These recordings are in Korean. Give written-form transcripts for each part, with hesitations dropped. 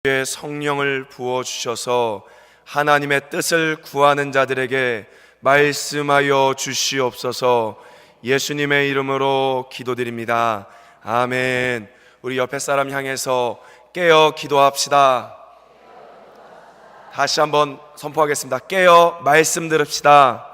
성령을 부어주셔서 하나님의 뜻을 구하는 자들에게 말씀하여 주시옵소서. 예수님의 이름으로 기도드립니다. 아멘. 우리 옆에 사람 향해서 깨어 기도합시다. 다시 한번 선포하겠습니다. 깨어 말씀 들읍시다.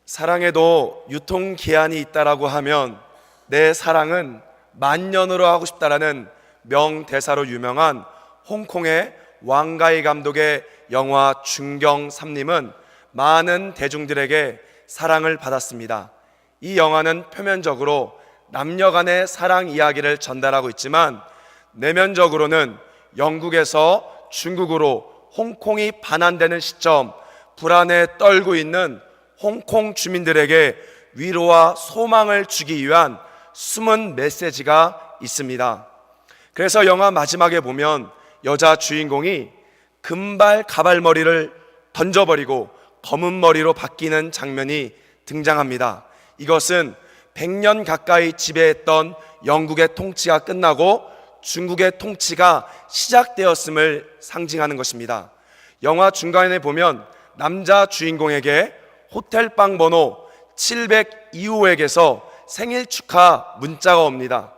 사랑에도 유통기한이 있다라고 하면 내 사랑은 만년으로 하고 싶다라는 명대사로 유명한 홍콩의 왕가이 감독의 영화 중경 3님은 많은 대중들에게 사랑을 받았습니다. 이 영화는 표면적으로 남녀 간의 사랑 이야기를 전달하고 있지만 내면적으로는 영국에서 중국으로 홍콩이 반환되는 시점, 불안에 떨고 있는 홍콩 주민들에게 위로와 소망을 주기 위한 숨은 메시지가 있습니다. 그래서 영화 마지막에 보면 여자 주인공이 금발 가발머리를 던져버리고 검은 머리로 바뀌는 장면이 등장합니다. 이것은 100년 가까이 지배했던 영국의 통치가 끝나고 중국의 통치가 시작되었음을 상징하는 것입니다. 영화 중간에 보면 남자 주인공에게 호텔방 번호 702호에게서 생일 축하 문자가 옵니다.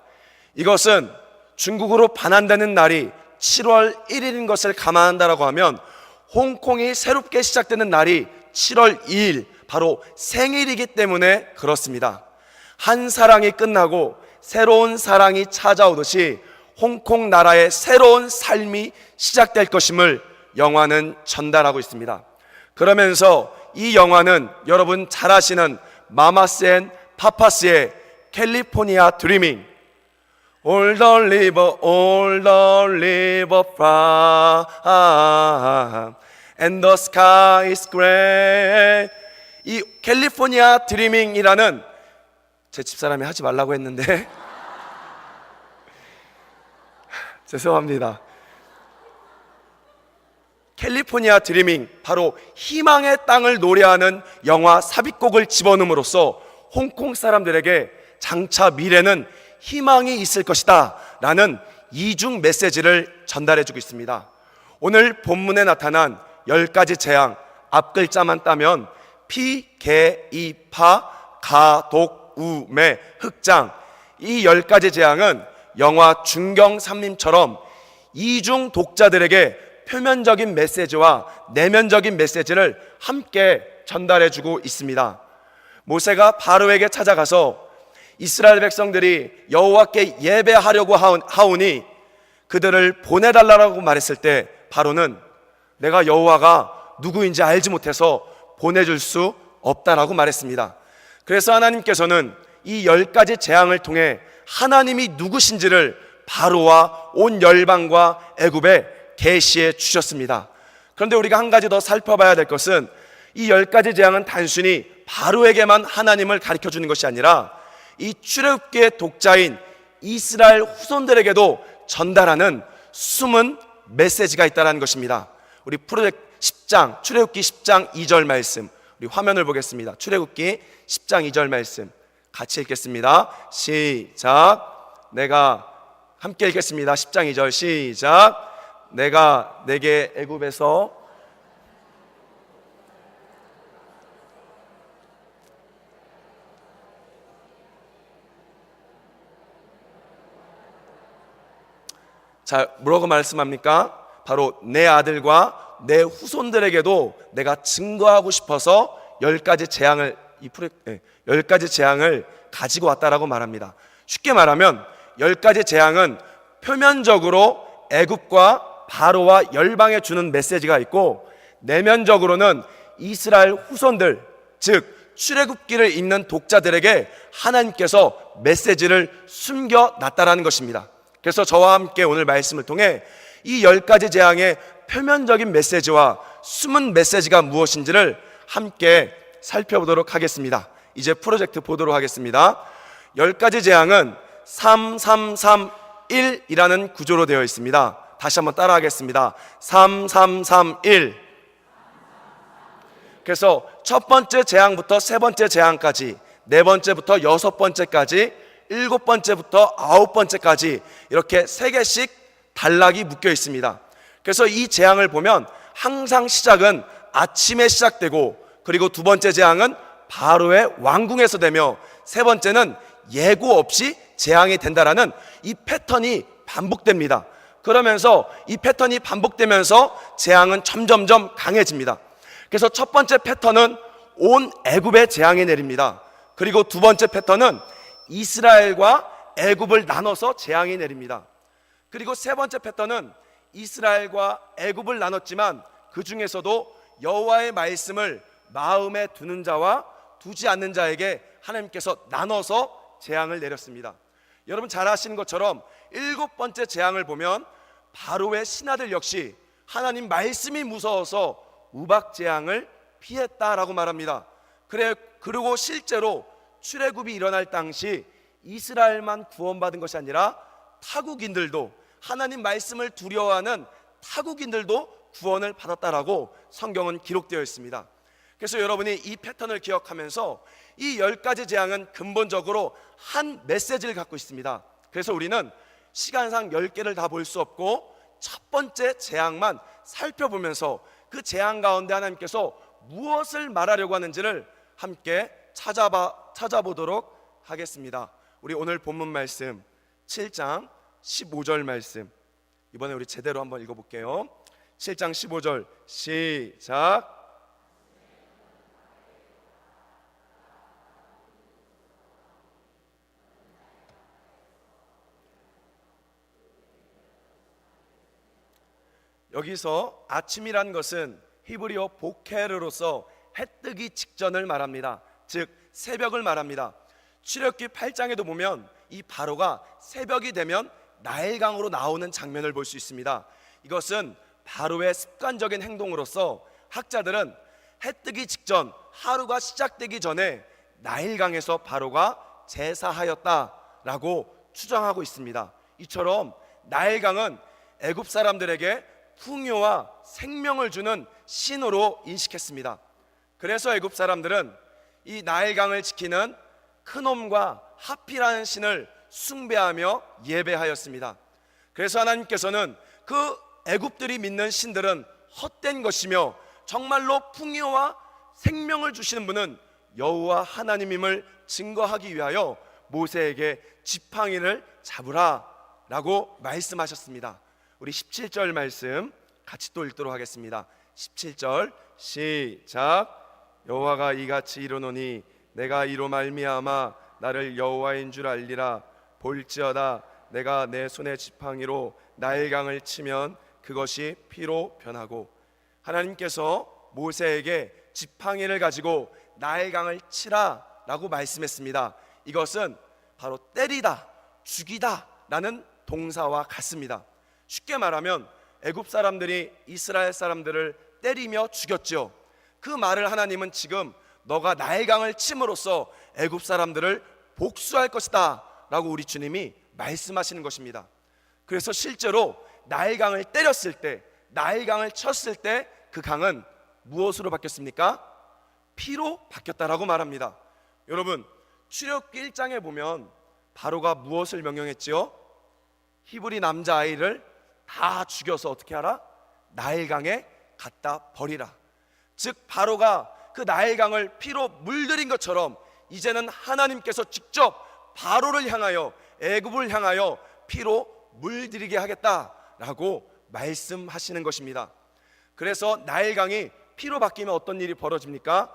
이것은 중국으로 반환되는 날이 7월 1일인 것을 감안한다라고 하면 홍콩이 새롭게 시작되는 날이 7월 2일, 바로 생일이기 때문에 그렇습니다. 한 사랑이 끝나고 새로운 사랑이 찾아오듯이 홍콩 나라의 새로운 삶이 시작될 것임을 영화는 전달하고 있습니다. 그러면서 이 영화는 여러분 잘 아시는 마마스 앤 파파스의 캘리포니아 드리밍, All the river from and the sky is gray. 이 캘리포니아 드리밍이라는, 제 집사람이 하지 말라고 했는데 죄송합니다. 캘리포니아 드리밍, 바로 희망의 땅을 노래하는 영화 삽입곡을 집어넣음으로써 홍콩 사람들에게 장차 미래는 희망이 있을 것이다 라는 이중 메시지를 전달해주고 있습니다. 오늘 본문에 나타난 10가지 재앙, 앞글자만 따면 피, 개, 이, 파, 가, 독, 우, 매, 흑장, 이 10가지 재앙은 영화 중경 3님처럼 이중 독자들에게 표면적인 메시지와 내면적인 메시지를 함께 전달해주고 있습니다. 모세가 바로에게 찾아가서 이스라엘 백성들이 여호와께 예배하려고 하오니 그들을 보내달라고 말했을 때 바로는 내가 여호와가 누구인지 알지 못해서 보내줄 수 없다라고 말했습니다. 그래서 하나님께서는 이 10가지 재앙을 통해 하나님이 누구신지를 바로와 온 열방과 애굽에 계시해 주셨습니다. 그런데 우리가 한 가지 더 살펴봐야 될 것은 이 10가지 재앙은 단순히 바로에게만 하나님을 가르쳐 주는 것이 아니라 이 출애굽기의 독자인 이스라엘 후손들에게도 전달하는 숨은 메시지가 있다는 것입니다. 우리 프로젝트 10장, 출애굽기 10장 2절 말씀, 우리 화면을 보겠습니다. 출애굽기 10장 2절 말씀 같이 읽겠습니다. 시작. 내가 함께 읽겠습니다. 10장 2절 시작. 내가 내게 애굽에서 자, 뭐라고 말씀합니까? 바로 내 아들과 내 후손들에게도 내가 증거하고 싶어서 10가지 재앙을 10가지 재앙을 가지고 왔다라고 말합니다. 쉽게 말하면 10가지 재앙은 표면적으로 애굽과 바로와 열방에 주는 메시지가 있고 내면적으로는 이스라엘 후손들, 즉 출애굽기를 읽는 독자들에게 하나님께서 메시지를 숨겨놨다라는 것입니다. 그래서 저와 함께 오늘 말씀을 통해 이 10가지 재앙의 표면적인 메시지와 숨은 메시지가 무엇인지를 함께 살펴보도록 하겠습니다. 이제 프로젝트 보도록 하겠습니다. 10가지 재앙은 3331이라는 구조로 되어 있습니다. 다시 한번 따라하겠습니다. 3331. 그래서 첫 번째 재앙부터 세 번째 재앙까지, 네 번째부터 여섯 번째까지 7번째부터 9번째까지 이렇게 3개씩 단락이 묶여 있습니다. 그래서 이 재앙을 보면 항상 시작은 아침에 시작되고, 그리고 2번째 재앙은 바로의 왕궁에서 되며, 3번째는 예고 없이 재앙이 된다라는 이 패턴이 반복됩니다. 그러면서 이 패턴이 반복되면서 재앙은 점점점 강해집니다. 그래서 첫 번째 패턴은 온 애굽에 재앙이 내립니다. 그리고 2번째 패턴은 이스라엘과 애굽을 나눠서 재앙이 내립니다. 그리고 3번째 패턴은 이스라엘과 애굽을 나눴지만 그 중에서도 여호와의 말씀을 마음에 두는 자와 두지 않는 자에게 하나님께서 나눠서 재앙을 내렸습니다. 여러분 잘 아시는 것처럼 7번째 재앙을 보면 바로의 신하들 역시 하나님 말씀이 무서워서 우박 재앙을 피했다라고 말합니다. 그리고 실제로 출애굽이 일어날 당시 이스라엘만 구원받은 것이 아니라 타국인들도, 하나님 말씀을 두려워하는 타국인들도 구원을 받았다라고 성경은 기록되어 있습니다. 그래서 여러분이 이 패턴을 기억하면서 이 10가지 재앙은 근본적으로 한 메시지를 갖고 있습니다. 그래서 우리는 시간상 10개를 다 볼 수 없고 첫 번째 재앙만 살펴보면서 그 재앙 가운데 하나님께서 무엇을 말하려고 하는지를 함께 찾아보도록 하겠습니다. 우리 오늘 본문 말씀 7장 15절 말씀, 이번에 우리 제대로 한번 읽어볼게요. 7장 15절 시작. 여기서 아침이란 것은 히브리어 보케르로서 해 뜨기 직전을 말합니다. 즉 새벽을 말합니다. 출애굽기 8장에도 보면 이 바로가 새벽이 되면 나일강으로 나오는 장면을 볼 수 있습니다. 이것은 바로의 습관적인 행동으로서 학자들은 해 뜨기 직전, 하루가 시작되기 전에 나일강에서 바로가 제사하였다라고 추정하고 있습니다. 이처럼 나일강은 애굽 사람들에게 풍요와 생명을 주는 신으로 인식했습니다. 그래서 애굽 사람들은 이 나일강을 지키는 크놈과 하피라는 신을 숭배하며 예배하였습니다. 그래서 하나님께서는 그 애굽들이 믿는 신들은 헛된 것이며 정말로 풍요와 생명을 주시는 분은 여호와 하나님임을 증거하기 위하여 모세에게 지팡이를 잡으라 라고 말씀하셨습니다. 우리 17절 말씀 같이 또 읽도록 하겠습니다. 17절 시작. 여호와가 이같이 이르노니 내가 이로 말미암아 나를 여호와인 줄 알리라. 볼지어다 내가 내 손의 지팡이로 나일강을 치면 그것이 피로 변하고. 하나님께서 모세에게 지팡이를 가지고 나일강을 치라 라고 말씀했습니다. 이것은 바로 때리다, 죽이다 라는 동사와 같습니다. 쉽게 말하면 애굽 사람들이 이스라엘 사람들을 때리며 죽였죠. 그 말을 하나님은 지금 너가 나일강을 침으로써 애굽 사람들을 복수할 것이다 라고 우리 주님이 말씀하시는 것입니다. 그래서 실제로 나일강을 때렸을 때, 나일강을 쳤을 때 그 강은 무엇으로 바뀌었습니까? 피로 바뀌었다라고 말합니다. 여러분 출애굽기 1장에 보면 바로가 무엇을 명령했지요? 히브리 남자아이를 다 죽여서 어떻게 하라? 나일강에 갖다 버리라. 즉 바로가 그 나일강을 피로 물들인 것처럼 이제는 하나님께서 직접 바로를 향하여, 애굽을 향하여 피로 물들이게 하겠다라고 말씀하시는 것입니다. 그래서 나일강이 피로 바뀌면 어떤 일이 벌어집니까?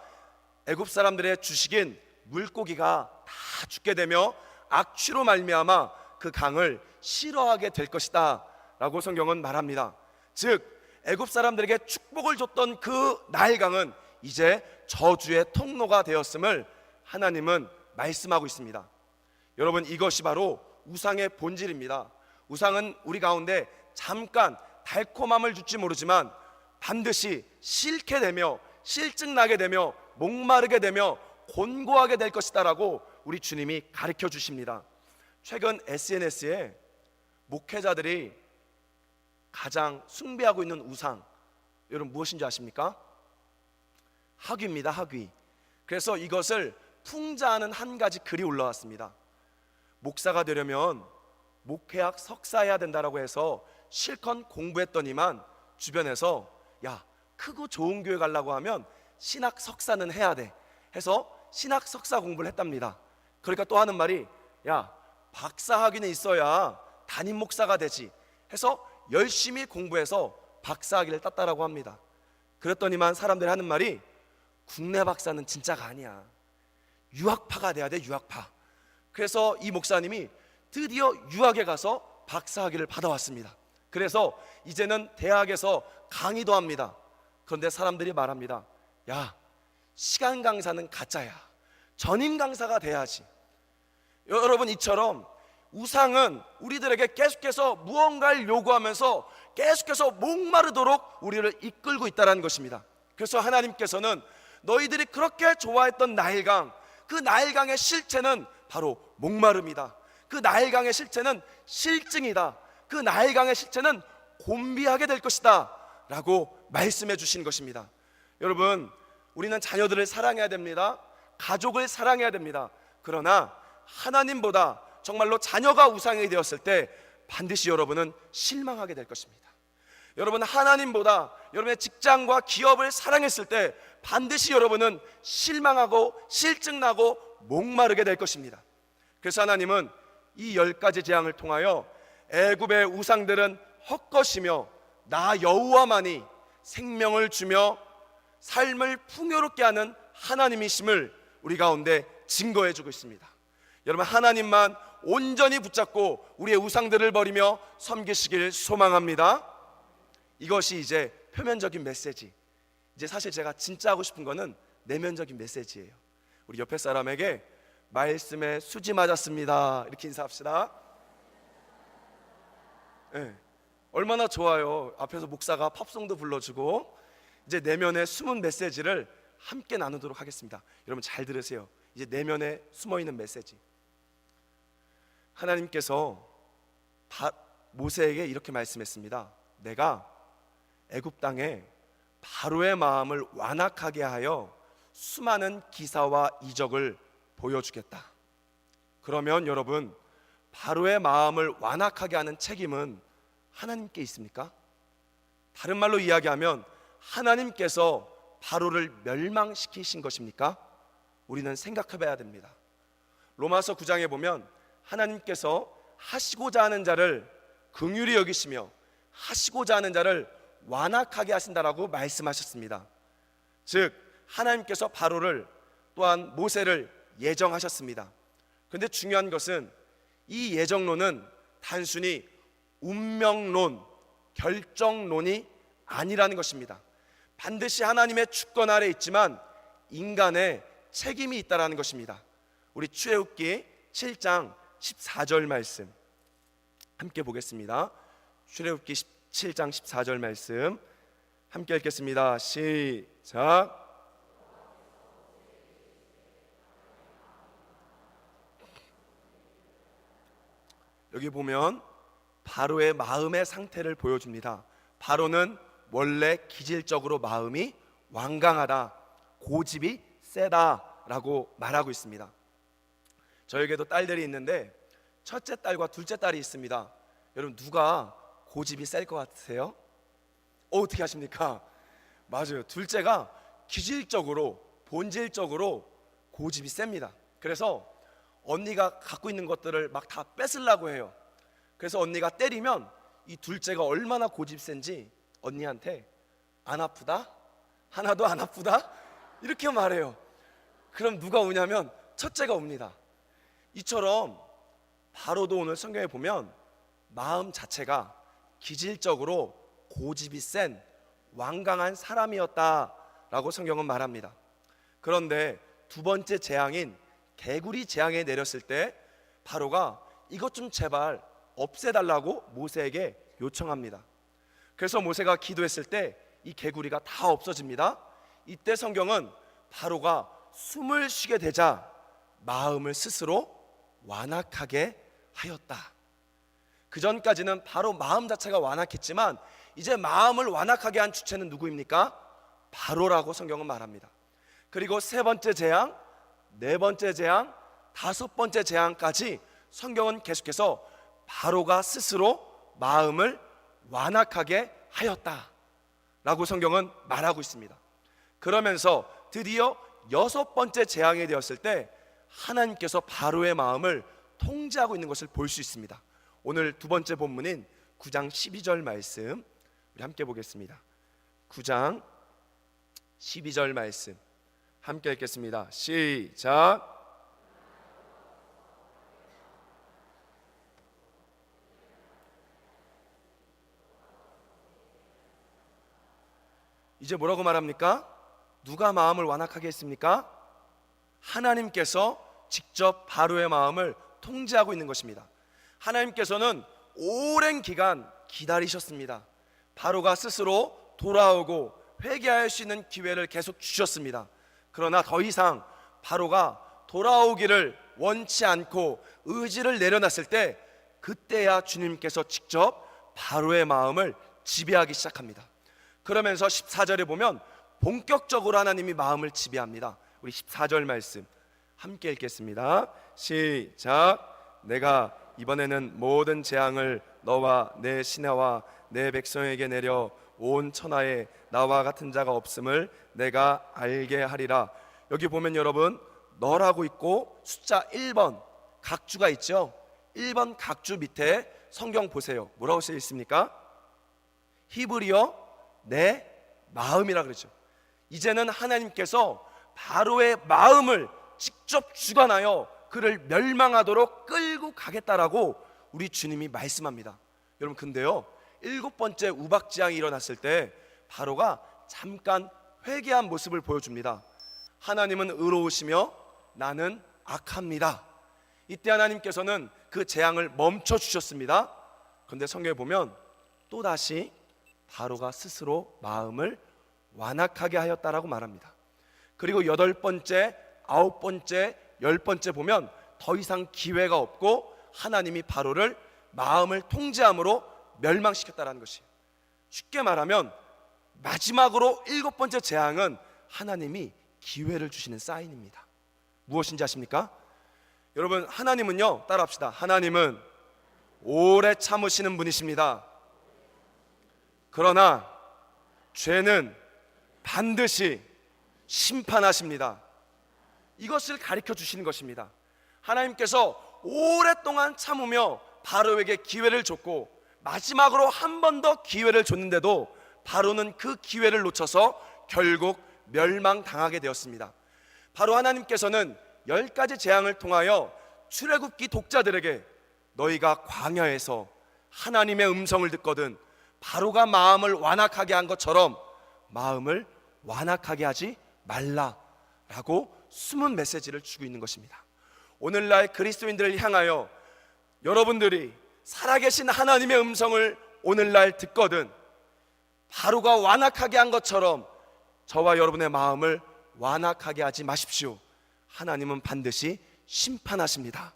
애굽 사람들의 주식인 물고기가 다 죽게 되며 악취로 말미암아 그 강을 싫어하게 될 것이다 라고 성경은 말합니다. 즉 애굽 사람들에게 축복을 줬던 그 나일강은 이제 저주의 통로가 되었음을 하나님은 말씀하고 있습니다. 여러분 이것이 바로 우상의 본질입니다. 우상은 우리 가운데 잠깐 달콤함을 줄지 모르지만 반드시 싫게 되며 실증나게 되며 목마르게 되며 곤고하게 될 것이다 라고 우리 주님이 가르쳐 주십니다. 최근 SNS에 목회자들이 가장 숭배하고 있는 우상, 여러분 무엇인지 아십니까? 하귀입니다. 하귀. 그래서 이것을 풍자하는 한 가지 글이 올라왔습니다. 목사가 되려면 목회학 석사해야 된다라고 해서 실컷 공부했더니만 주변에서 야, 크고 좋은 교회 가려고 하면 신학 석사는 해야 돼 해서 신학 석사 공부를 했답니다. 그러니까 또 하는 말이 야, 박사 학위는 있어야 담임 목사가 되지 해서 열심히 공부해서 박사 학위를 땄다라고 합니다. 그랬더니만 사람들이 하는 말이 국내 박사는 진짜가 아니야. 유학파가 돼야 돼, 유학파. 그래서 이 목사님이 드디어 유학에 가서 박사 학위를 받아왔습니다. 그래서 이제는 대학에서 강의도 합니다. 그런데 사람들이 말합니다. 야, 시간 강사는 가짜야. 전임 강사가 돼야지. 여러분, 이처럼 우상은 우리들에게 계속해서 무언가를 요구하면서 계속해서 목마르도록 우리를 이끌고 있다는 것입니다. 그래서 하나님께서는 너희들이 그렇게 좋아했던 나일강, 그 나일강의 실체는 바로 목마름이다. 그 나일강의 실체는 실증이다. 그 나일강의 실체는 곤비하게 될 것이다 라고 말씀해 주신 것입니다. 여러분, 우리는 자녀들을 사랑해야 됩니다. 가족을 사랑해야 됩니다. 그러나 하나님보다 정말로 자녀가 우상이 되었을 때 반드시 여러분은 실망하게 될 것입니다. 여러분, 하나님보다 여러분의 직장과 기업을 사랑했을 때 반드시 여러분은 실망하고 실증나고 목마르게 될 것입니다. 그래서 하나님은 이 10가지 재앙을 통하여 애굽의 우상들은 헛것이며 나 여호와만이 생명을 주며 삶을 풍요롭게 하는 하나님이심을 우리 가운데 증거해 주고 있습니다. 여러분, 하나님만 온전히 붙잡고 우리의 우상들을 버리며 섬기시길 소망합니다. 이것이 이제 표면적인 메시지. 이제 사실 제가 진짜 하고 싶은 거는 내면적인 메시지예요. 우리 옆에 사람에게 말씀에 수지 맞았습니다 이렇게 인사합시다. 네. 얼마나 좋아요. 앞에서 목사가 팝송도 불러주고. 이제 내면의 숨은 메시지를 함께 나누도록 하겠습니다. 여러분 잘 들으세요. 이제 내면에 숨어있는 메시지. 하나님께서 모세에게 이렇게 말씀했습니다. 내가 애굽 땅에 바로의 마음을 완악하게 하여 수많은 기사와 이적을 보여주겠다. 그러면 여러분, 바로의 마음을 완악하게 하는 책임은 하나님께 있습니까? 다른 말로 이야기하면 하나님께서 바로를 멸망시키신 것입니까? 우리는 생각해봐야 됩니다. 로마서 9장에 보면 하나님께서 하시고자 하는 자를 긍휼히 여기시며 하시고자 하는 자를 완악하게 하신다라고 말씀하셨습니다. 즉 하나님께서 바로를 또한 모세를 예정하셨습니다. 그런데 중요한 것은 이 예정론은 단순히 운명론, 결정론이 아니라는 것입니다. 반드시 하나님의 주권 아래 있지만 인간의 책임이 있다라는 것입니다. 우리 출애굽기 7장 14절 말씀 함께 보겠습니다. 출애굽기 7장 14절 말씀 함께 읽겠습니다. 시작. 여기 보면 바로의 마음의 상태를 보여줍니다. 바로는 원래 기질적으로 마음이 완강하다, 고집이 세다라고 말하고 있습니다. 저에게도 딸들이 있는데 첫째 딸과 둘째 딸이 있습니다. 여러분 누가 고집이 셀 것 같으세요? 어떻게 하십니까? 맞아요. 둘째가 기질적으로, 본질적으로 고집이 셉니다. 그래서 언니가 갖고 있는 것들을 막 다 뺏으려고 해요. 그래서 언니가 때리면 이 둘째가 얼마나 고집 센지 언니한테 안 아프다? 하나도 안 아프다? 이렇게 말해요. 그럼 누가 오냐면 첫째가 옵니다. 이처럼 바로도 오늘 성경에 보면 마음 자체가 기질적으로 고집이 센 완강한 사람이었다라고 성경은 말합니다. 그런데 두 번째 재앙인 개구리 재앙에 내렸을 때 바로가 이것 좀 제발 없애달라고 모세에게 요청합니다. 그래서 모세가 기도했을 때 이 개구리가 다 없어집니다. 이때 성경은 바로가 숨을 쉬게 되자 마음을 스스로 완악하게 하였다. 그 전까지는 바로 마음 자체가 완악했지만 이제 마음을 완악하게 한 주체는 누구입니까? 바로라고 성경은 말합니다. 그리고 세 번째 재앙, 네 번째 재앙, 다섯 번째 재앙까지 성경은 계속해서 바로가 스스로 마음을 완악하게 하였다 라고 성경은 말하고 있습니다. 그러면서 드디어 6번째 재앙이 되었을 때 하나님께서 바로의 마음을 통제하고 있는 것을 볼 수 있습니다. 오늘 두 번째 본문인 9장 12절 말씀 우리 함께 보겠습니다. 9장 12절 말씀 함께 읽겠습니다. 시작. 이제 뭐라고 말합니까? 누가 마음을 완악하게 했습니까? 하나님께서 직접 바로의 마음을 통제하고 있는 것입니다. 하나님께서는 오랜 기간 기다리셨습니다. 바로가 스스로 돌아오고 회개할 수 있는 기회를 계속 주셨습니다. 그러나 더 이상 바로가 돌아오기를 원치 않고 의지를 내려놨을 때, 그때야 주님께서 직접 바로의 마음을 지배하기 시작합니다. 그러면서 14절에 보면 본격적으로 하나님이 마음을 지배합니다. 우리 14절 말씀 함께 읽겠습니다. 시작. 내가 이번에는 모든 재앙을 너와 내 신하와 내 백성에게 내려 온 천하에 나와 같은 자가 없음을 내가 알게 하리라. 여기 보면 여러분, 너라고 있고 숫자 1번 각주가 있죠. 1번 각주 밑에 성경 보세요. 뭐라고 쓰여 있습니까? 히브리어 내 마음이라 그러죠. 이제는 하나님께서 바로의 마음을 직접 주관하여 그를 멸망하도록 끌고 가겠다라고 우리 주님이 말씀합니다. 여러분, 근데요, 7번째 우박지향이 일어났을 때 바로가 잠깐 회개한 모습을 보여줍니다. 하나님은 의로우시며 나는 악합니다. 이때 하나님께서는 그 재앙을 멈춰 주셨습니다. 그런데 성경에 보면 또다시 바로가 스스로 마음을 완악하게 하였다라고 말합니다. 그리고 8번째, 9번째, 10번째 보면 더 이상 기회가 없고 하나님이 바로를 마음을 통제함으로 멸망시켰다라는 것이에요. 쉽게 말하면 마지막으로 7번째 재앙은 하나님이 기회를 주시는 사인입니다. 무엇인지 아십니까? 여러분, 하나님은요, 따라합시다. 하나님은 오래 참으시는 분이십니다. 그러나 죄는 반드시 심판하십니다. 이것을 가르쳐 주시는 것입니다. 하나님께서 오랫동안 참으며 바로에게 기회를 줬고 마지막으로 한 번 더 기회를 줬는데도 바로는 그 기회를 놓쳐서 결국 멸망당하게 되었습니다. 바로 하나님께서는 10가지 재앙을 통하여 출애굽기 독자들에게 너희가 광야에서 하나님의 음성을 듣거든 바로가 마음을 완악하게 한 것처럼 마음을 완악하게 하지 말라라고 숨은 메시지를 주고 있는 것입니다. 오늘날 그리스도인들을 향하여 여러분들이 살아계신 하나님의 음성을 오늘날 듣거든 바로가 완악하게 한 것처럼 저와 여러분의 마음을 완악하게 하지 마십시오. 하나님은 반드시 심판하십니다.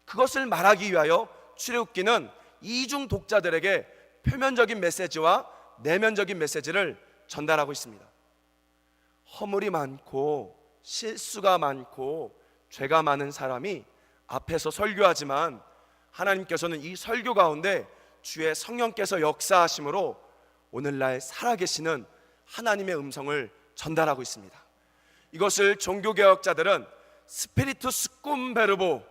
그것을 말하기 위하여 출애굽기는 이중 독자들에게 표면적인 메시지와 내면적인 메시지를 전달하고 있습니다. 허물이 많고 실수가 많고 죄가 많은 사람이 앞에서 설교하지만 하나님께서는 이 설교 가운데 주의 성령께서 역사하심으로 오늘날 살아계시는 하나님의 음성을 전달하고 있습니다. 이것을 종교개혁자들은 스피리투스 cum 베르보,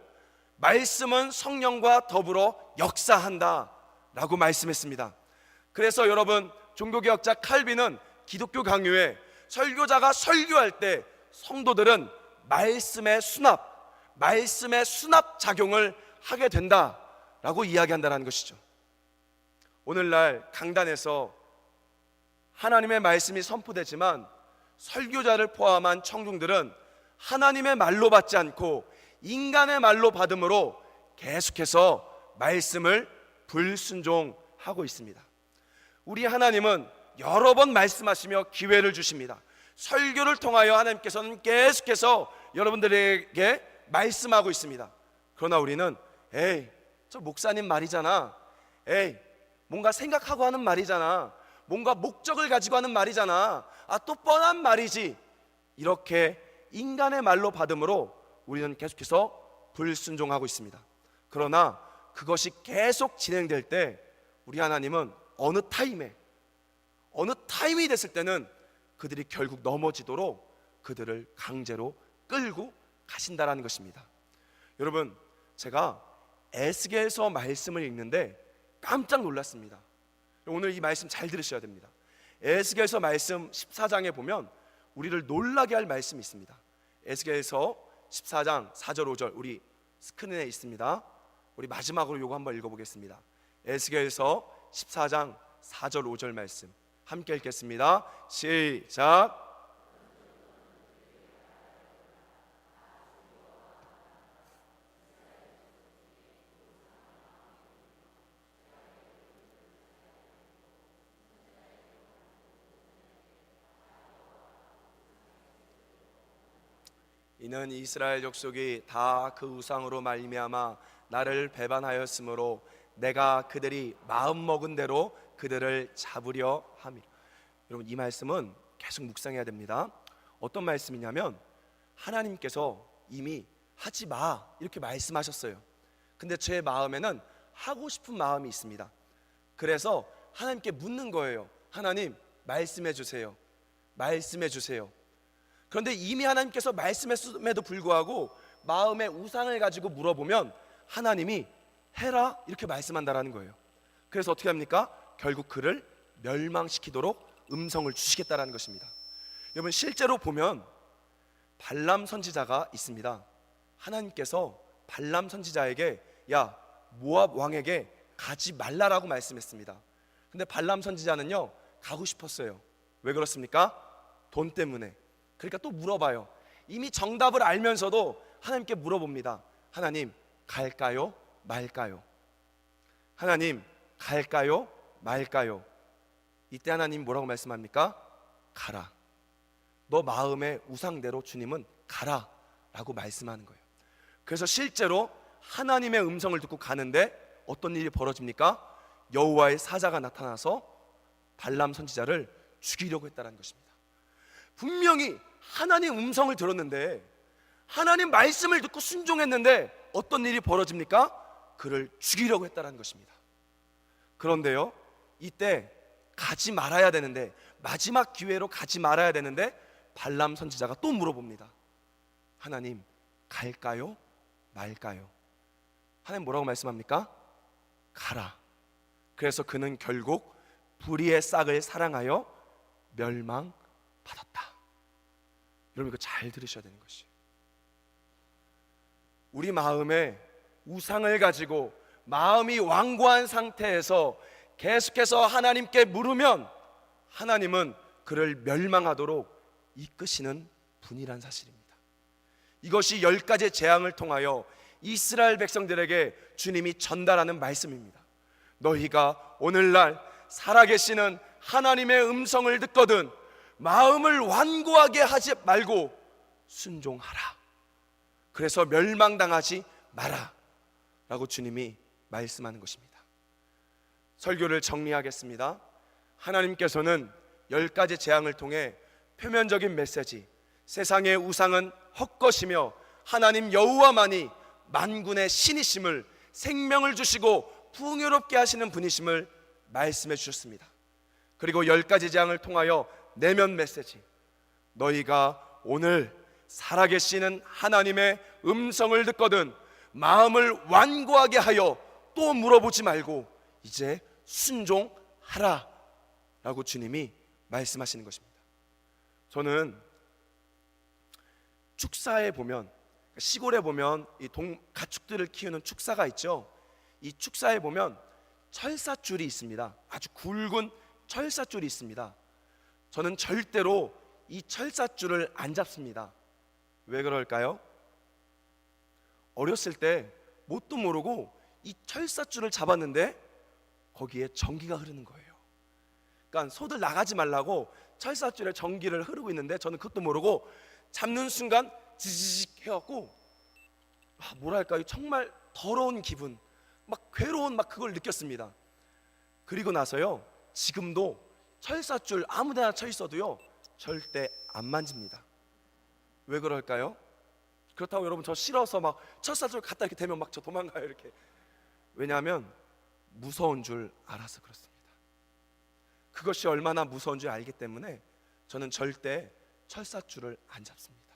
말씀은 성령과 더불어 역사한다 라고 말씀했습니다. 그래서 여러분, 종교개혁자 칼빈은 기독교 강요에 설교자가 설교할 때 성도들은 말씀의 수납 작용을 하게 된다라고 이야기한다는 것이죠. 오늘날 강단에서 하나님의 말씀이 선포되지만 설교자를 포함한 청중들은 하나님의 말로 받지 않고 인간의 말로 받음으로 계속해서 말씀을 불순종하고 있습니다. 우리 하나님은 여러 번 말씀하시며 기회를 주십니다. 설교를 통하여 하나님께서는 계속해서 여러분들에게 말씀하고 있습니다. 그러나 우리는 저 목사님 말이잖아, 뭔가 생각하고 하는 말이잖아, 뭔가 목적을 가지고 하는 말이잖아, 또 뻔한 말이지, 이렇게 인간의 말로 받음으로 우리는 계속해서 불순종하고 있습니다. 그러나 그것이 계속 진행될 때 우리 하나님은 어느 타임이 됐을 때는 그들이 결국 넘어지도록 그들을 강제로 끌고 가신다라는 것입니다. 여러분, 제가 에스겔서 말씀을 읽는데 깜짝 놀랐습니다. 오늘 이 말씀 잘 들으셔야 됩니다. 에스겔서 말씀 14장에 보면 우리를 놀라게 할 말씀이 있습니다. 에스겔서 14장 4절 5절 우리 스크린에 있습니다. 우리 마지막으로 이거 한번 읽어보겠습니다. 에스겔서 14장 4절 5절 말씀 함께 읽겠습니다. 시작. 이는 이스라엘 족속이 다 그 우상으로 말미암아 나를 배반하였으므로 내가 그들이 마음먹은 대로 그들을 잡으려 함이라. 여러분, 이 말씀은 계속 묵상해야 됩니다. 어떤 말씀이냐면 하나님께서 이미 하지 마 이렇게 말씀하셨어요. 근데 제 마음에는 하고 싶은 마음이 있습니다. 그래서 하나님께 묻는 거예요. 하나님, 말씀해 주세요. 말씀해 주세요. 그런데 이미 하나님께서 말씀했음에도 불구하고 마음의 우상을 가지고 물어보면 하나님이 해라 이렇게 말씀한다라는 거예요. 그래서 어떻게 합니까? 결국 그를 멸망시키도록 음성을 주시겠다라는 것입니다. 여러분, 실제로 보면 발람 선지자가 있습니다. 하나님께서 발람 선지자에게 야, 모압 왕에게 가지 말라라고 말씀했습니다. 근데 발람 선지자는요 가고 싶었어요. 왜 그렇습니까? 돈 때문에. 그러니까 또 물어봐요. 이미 정답을 알면서도 하나님께 물어봅니다. 하나님, 갈까요? 말까요? 하나님, 갈까요? 말까요? 이때 하나님 뭐라고 말씀합니까? 가라. 너 마음의 우상대로 주님은 가라 라고 말씀하는 거예요. 그래서 실제로 하나님의 음성을 듣고 가는데 어떤 일이 벌어집니까? 여호와의 사자가 나타나서 발람 선지자를 죽이려고 했다는 것입니다. 분명히 하나님 음성을 들었는데, 하나님 말씀을 듣고 순종했는데 어떤 일이 벌어집니까? 그를 죽이려고 했다는 것입니다. 그런데요, 이때 가지 말아야 되는데, 마지막 기회로 가지 말아야 되는데 발람 선지자가 또 물어봅니다. 하나님, 갈까요? 말까요? 하나님 뭐라고 말씀합니까? 가라. 그래서 그는 결국 불의의 싹을 사랑하여 멸망받았다. 여러분, 이거 잘 들으셔야 되는 것이, 우리 마음에 우상을 가지고 마음이 완고한 상태에서 계속해서 하나님께 물으면 하나님은 그를 멸망하도록 이끄시는 분이란 사실입니다. 이것이 10가지 재앙을 통하여 이스라엘 백성들에게 주님이 전달하는 말씀입니다. 너희가 오늘날 살아계시는 하나님의 음성을 듣거든 마음을 완고하게 하지 말고 순종하라. 그래서 멸망당하지 마라 라고 주님이 말씀하는 것입니다. 설교를 정리하겠습니다. 하나님께서는 10가지 재앙을 통해 표면적인 메시지, 세상의 우상은 헛것이며 하나님 여호와만이 만군의 신이심을, 생명을 주시고 풍요롭게 하시는 분이심을 말씀해 주셨습니다. 그리고 10가지 재앙을 통하여 내면 메시지, 너희가 오늘 살아계시는 하나님의 음성을 듣거든 마음을 완고하게 하여 또 물어보지 말고 이제 순종하라 라고 주님이 말씀하시는 것입니다. 저는 축사에 보면, 시골에 보면 이 가축들을 키우는 축사가 있죠. 이 축사에 보면 철사줄이 있습니다. 아주 굵은 철사줄이 있습니다. 저는 절대로 이 철사줄을 안 잡습니다. 왜 그럴까요? 어렸을 때 뭣도 모르고 이 철사줄을 잡았는데 거기에 전기가 흐르는 거예요. 그러니까 소들 나가지 말라고 철사줄에 전기를 흐르고 있는데 저는 그것도 모르고 잡는 순간 지지직 해갖고 뭐랄까요, 정말 더러운 기분, 막 괴로운 막 그걸 느꼈습니다. 그리고 나서요, 지금도 철사줄 아무데나 쳐 있어도요 절대 안 만집니다. 왜 그럴까요? 그렇다고 여러분 저 싫어서 막 철사줄 갖다 이렇게 대면 막 저 도망가요 이렇게. 왜냐하면 무서운 줄 알아서 그렇습니다. 그것이 얼마나 무서운 줄 알기 때문에 저는 절대 철사줄을 안 잡습니다.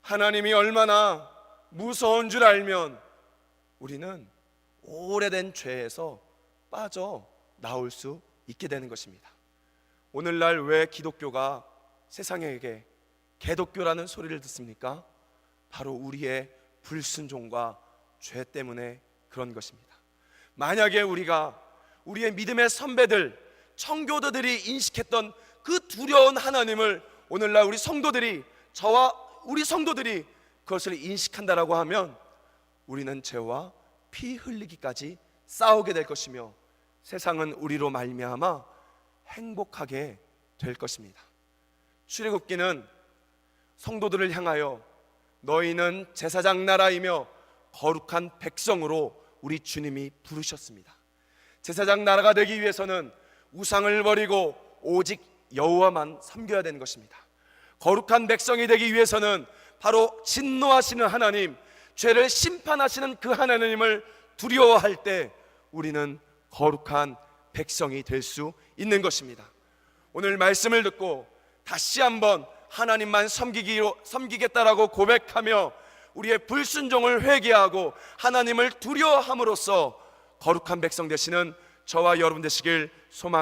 하나님이 얼마나 무서운 줄 알면 우리는 오래된 죄에서 빠져 나올 수 있게 되는 것입니다. 오늘날 왜 기독교가 세상에게 개독교라는 소리를 듣습니까? 바로 우리의 불순종과 죄 때문에 그런 것입니다. 만약에 우리가 우리의 믿음의 선배들, 청교도들이 인식했던 그 두려운 하나님을 오늘날 우리 성도들이, 저와 우리 성도들이 그것을 인식한다라고 하면 우리는 죄와 피 흘리기까지 싸우게 될 것이며 세상은 우리로 말미암아 행복하게 될 것입니다. 출애굽기는 성도들을 향하여 너희는 제사장 나라이며 거룩한 백성으로 우리 주님이 부르셨습니다. 제사장 나라가 되기 위해서는 우상을 버리고 오직 여호와만 섬겨야 되는 것입니다. 거룩한 백성이 되기 위해서는 바로 진노하시는 하나님, 죄를 심판하시는 그 하나님을 두려워할 때 우리는 거룩한 백성이 될 수 있는 것입니다. 오늘 말씀을 듣고 다시 한번 하나님만 섬기겠다라고 고백하며 우리의 불순종을 회개하고 하나님을 두려워함으로써 거룩한 백성 되시는 저와 여러분 되시길 소망합니다.